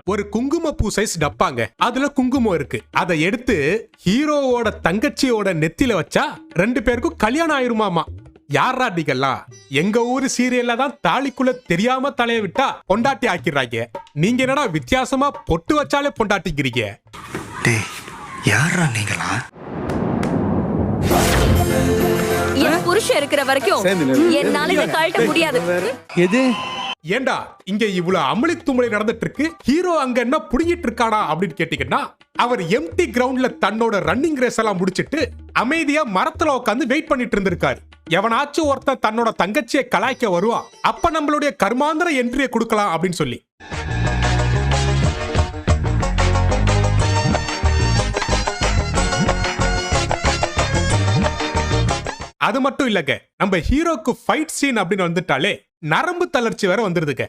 ஒரு குங்குமப்பூ சைஸ் டப்பாங்க. அதுல குங்குமம் இருக்கு. அதை எடுத்து ஹீரோவோட தங்கச்சியோட நெத்தில வச்சா 2 பேருக்கும் கல்யாணம் ஆயிருமாமா. யாரா நீங்கெல்லாம்? எங்க ஊரு சீரியல்ல தான் தாலிக்குள்ள தெரியாம தலைய விட்டா பொண்டாட்டி ஆக்கிடுறாங்க. நீங்க என்னடா வித்தியாசமா பொட்டு வச்சாலே பொண்டாட்டிக்கிறீங்க? டேய், யாரா நீங்களா? என் புருஷன் இருக்கிற வரைக்கும் என்னால இதை கழட்ட முடியாது. எது? ஏண்டா இங்க இவ்வளவு அமளி துமளி நடந்துட்டு இருக்கு, ஹீரோ அங்க என்ன புடிங்கிட்டு இருக்கானா அப்படின்னு கேட்டீங்கன்னா, அவர் எம்டி கிரவுண்ட்ல தன்னோட ரன்னிங் ரேஸ் எல்லாம் முடிச்சிட்டு அமைதியா மரத்துல உட்காந்து வெயிட் பண்ணிட்டு இருந்திருக்காரு. எவனாச்சும் ஒருத்தன் தன்னோட தங்கச்சியை கலாய்க்க வருவான், அப்ப நம்மளுடைய கர்மாந்திர என்ட்ரியை கொடுக்கலாம் அப்படின்னு சொல்லி. அது மட்டும் இல்லங்க, நம்ம ஹீரோக்கு ஃபைட் சீன் அப்படின்னு வந்துட்டாலே நரம்பு தளர்ச்சி வேற வந்துருதுங்க.